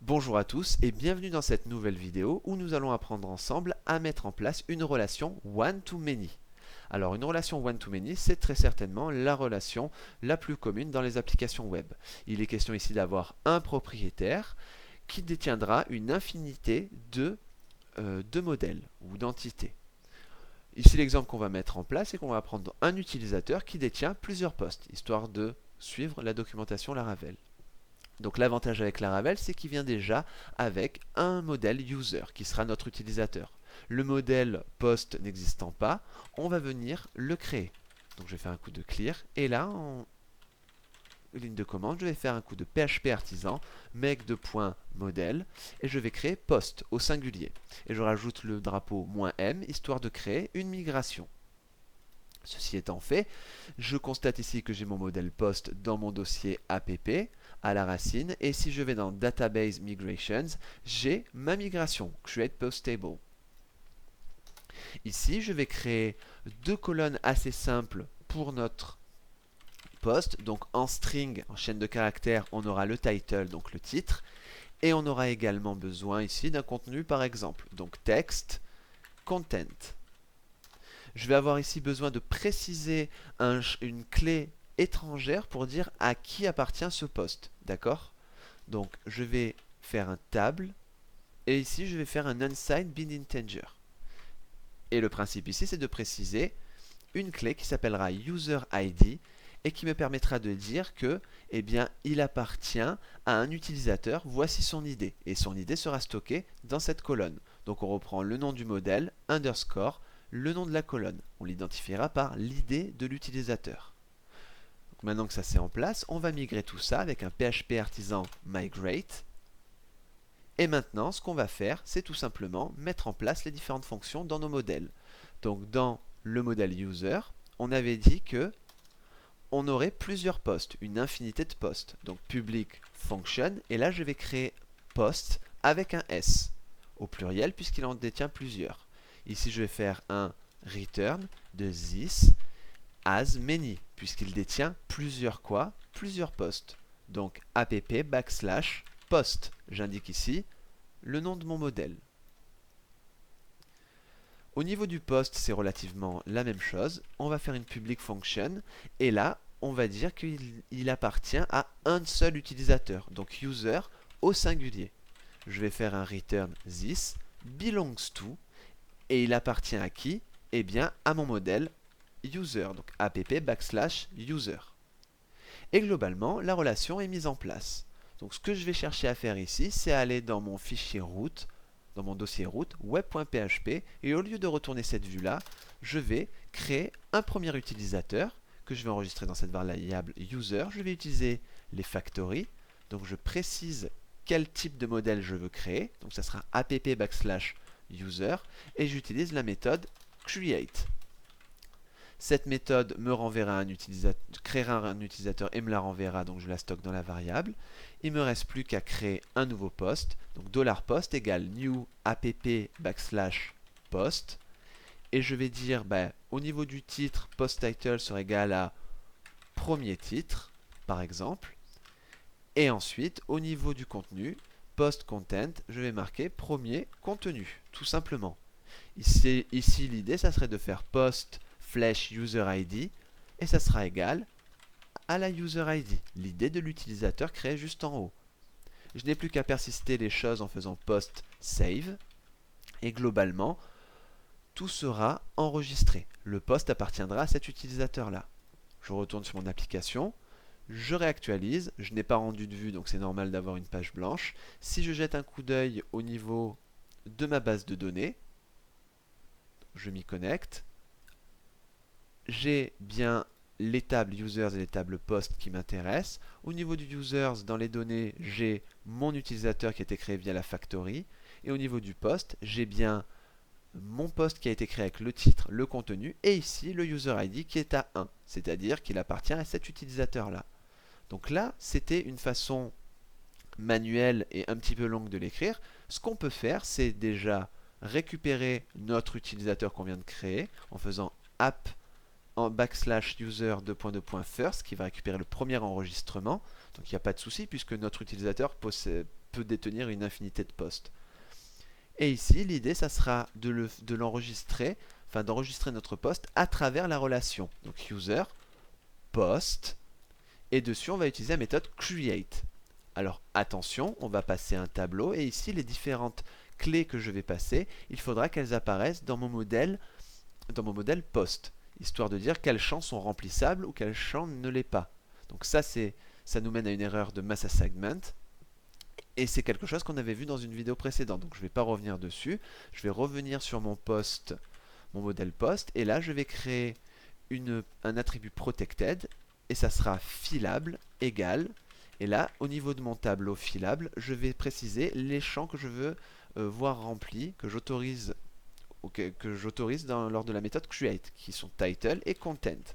Bonjour à tous et bienvenue dans cette nouvelle vidéo où nous allons apprendre ensemble à mettre en place une relation one-to-many. Alors une relation one-to-many, c'est très certainement la relation la plus commune dans les applications web. Il est question ici d'avoir un propriétaire qui détiendra une infinité de modèles ou d'entités. Ici l'exemple qu'on va mettre en place est qu'on va prendre un utilisateur qui détient plusieurs postes, histoire de suivre la documentation Laravel. Donc l'avantage avec Laravel, c'est qu'il vient déjà avec un modèle user qui sera notre utilisateur. Le modèle post n'existant pas, on va venir le créer. Donc je vais faire un coup de clear et là en ligne de commande, je vais faire un coup de PHP artisan make de point modèle et je vais créer post au singulier. Et je rajoute le drapeau "-m" histoire de créer une migration. Ceci étant fait, je constate ici que j'ai mon modèle post dans mon dossier app à la racine et si je vais dans Database Migrations, j'ai ma migration, Create Post Table. Ici, je vais créer deux colonnes assez simples pour notre post. Donc en string, en chaîne de caractères, on aura le title, donc le titre, et on aura également besoin ici d'un contenu par exemple, donc text, content. Je vais avoir ici besoin de préciser une clé étrangère pour dire à qui appartient ce poste. D'accord? Donc je vais faire un table et ici je vais faire un unsigned bin integer. Et le principe ici c'est de préciser une clé qui s'appellera user ID et qui me permettra de dire que eh bien, il appartient à un utilisateur, voici son ID. Et son ID sera stocké dans cette colonne. Donc on reprend le nom du modèle, underscore, le nom de la colonne. On l'identifiera par l'ID de l'utilisateur. Maintenant que ça c'est en place, on va migrer tout ça avec un PHP artisan migrate. Et maintenant, ce qu'on va faire, c'est tout simplement mettre en place les différentes fonctions dans nos modèles. Donc dans le modèle user, on avait dit que on aurait plusieurs postes, une infinité de postes. Donc public function, et là je vais créer post avec un S, au pluriel puisqu'il en détient plusieurs. Ici je vais faire un return de this as many, puisqu'il détient plusieurs quoi? Plusieurs postes. Donc app backslash post. J'indique ici le nom de mon modèle. Au niveau du post, c'est relativement la même chose. On va faire une public function et là, on va dire qu'il appartient à un seul utilisateur, donc user au singulier. Je vais faire un return this belongs to et il appartient à qui? Eh bien, à mon modèle user, donc app backslash user. Et globalement, la relation est mise en place. Donc ce que je vais chercher à faire ici, c'est aller dans mon fichier root, dans mon dossier root, web.php, et au lieu de retourner cette vue-là, je vais créer un premier utilisateur que je vais enregistrer dans cette variable user. Je vais utiliser les factories, donc je précise quel type de modèle je veux créer, donc ça sera app backslash user, et j'utilise la méthode create. Cette méthode me renverra un utilisateur, créera un utilisateur et me la renverra, donc je la stocke dans la variable. Il ne me reste plus qu'à créer un nouveau post, donc $post égale new app backslash post. Et je vais dire, au niveau du titre, post title sera égal à premier titre, par exemple. Et ensuite, au niveau du contenu, post content, je vais marquer premier contenu, tout simplement. Ici l'idée, ça serait de faire post flèche user ID et ça sera égal à la user ID, l'idée de l'utilisateur créé juste en haut. Je n'ai plus qu'à persister les choses en faisant post save et globalement tout sera enregistré. Le post appartiendra à cet utilisateur là. Je retourne sur mon application, je réactualise, je n'ai pas rendu de vue donc c'est normal d'avoir une page blanche. Si je jette un coup d'œil au niveau de ma base de données, je m'y connecte, j'ai bien les tables users et les tables post qui m'intéressent. Au niveau du users, dans les données, j'ai mon utilisateur qui a été créé via la factory. Et au niveau du post, j'ai bien mon post qui a été créé avec le titre, le contenu, et ici le user ID qui est à 1, c'est-à-dire qu'il appartient à cet utilisateur-là. Donc là, c'était une façon manuelle et un petit peu longue de l'écrire. Ce qu'on peut faire, c'est déjà récupérer notre utilisateur qu'on vient de créer en faisant app en backslash user first qui va récupérer le premier enregistrement. Donc il n'y a pas de souci puisque notre utilisateur peut détenir une infinité de postes. Et ici, l'idée, ça sera de l'enregistrer, enfin d'enregistrer notre poste à travers la relation. Donc user, post, et dessus, on va utiliser la méthode create. Alors attention, on va passer un tableau, et ici, les différentes clés que je vais passer, il faudra qu'elles apparaissent dans mon modèle post, histoire de dire quels champs sont remplissables ou quels champs ne l'est pas. Donc ça nous mène à une erreur de mass assignment. Et c'est quelque chose qu'on avait vu dans une vidéo précédente. Donc je ne vais pas revenir dessus. Je vais revenir sur mon post, mon modèle post. Et là, je vais créer un attribut protected. Et ça sera filable égal. Et là, au niveau de mon tableau filable, je vais préciser les champs que je veux voir remplis, que j'autorise lors de la méthode create, qui sont title et content.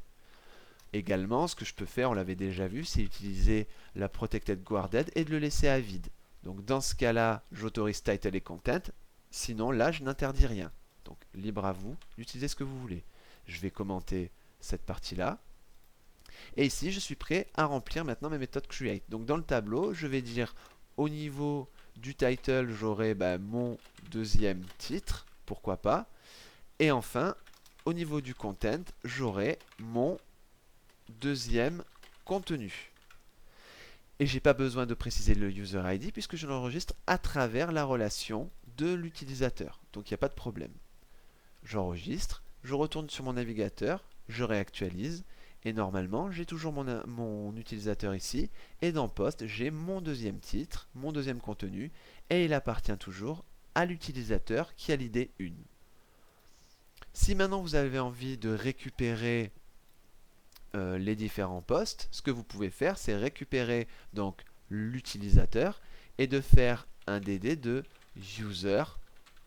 Également, ce que je peux faire, on l'avait déjà vu, c'est utiliser la protected guarded et de le laisser à vide. Donc dans ce cas-là, j'autorise title et content, sinon là, je n'interdis rien. Donc libre à vous d'utiliser ce que vous voulez. Je vais commenter cette partie-là. Et ici, je suis prêt à remplir maintenant mes méthodes create. Donc dans le tableau, je vais dire au niveau du title, j'aurai mon deuxième titre, pourquoi pas. Et enfin, au niveau du content, j'aurai mon deuxième contenu. Et j'ai pas besoin de préciser le user ID puisque je l'enregistre à travers la relation de l'utilisateur. Donc il n'y a pas de problème. J'enregistre, je retourne sur mon navigateur, je réactualise et normalement j'ai toujours mon utilisateur ici et dans Post j'ai mon deuxième titre, mon deuxième contenu et il appartient toujours à l'utilisateur qui a l'idée 1. Si maintenant vous avez envie de récupérer les différents postes, ce que vous pouvez faire, c'est récupérer donc l'utilisateur et de faire un DD de user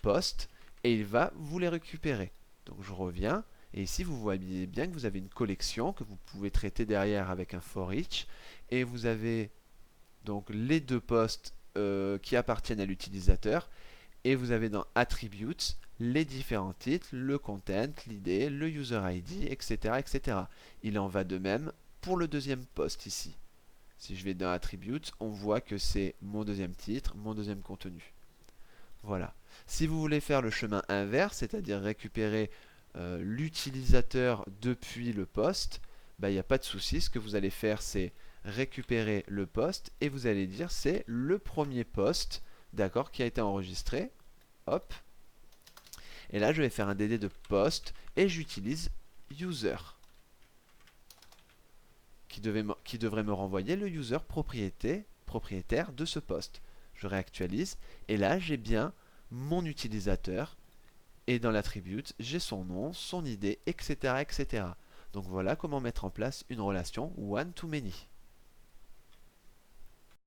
post et il va vous les récupérer. Donc je reviens et ici vous voyez bien que vous avez une collection que vous pouvez traiter derrière avec un for each et vous avez donc les deux postes qui appartiennent à l'utilisateur et vous avez dans Attributes les différents titres, le content, l'idée, le user ID, etc., etc. Il en va de même pour le deuxième post ici. Si je vais dans Attributes, on voit que c'est mon deuxième titre, mon deuxième contenu. Voilà. Si vous voulez faire le chemin inverse, c'est-à-dire récupérer l'utilisateur depuis le post, il n'y a pas de souci. Ce que vous allez faire, c'est récupérer le post et vous allez dire c'est le premier post, d'accord, qui a été enregistré. Hop. Et là, je vais faire un DD de post et j'utilise user qui devrait me renvoyer le user propriétaire de ce post. Je réactualise et là, j'ai bien mon utilisateur et dans l'attribute, j'ai son nom, son ID, etc., etc. Donc voilà comment mettre en place une relation one-to-many.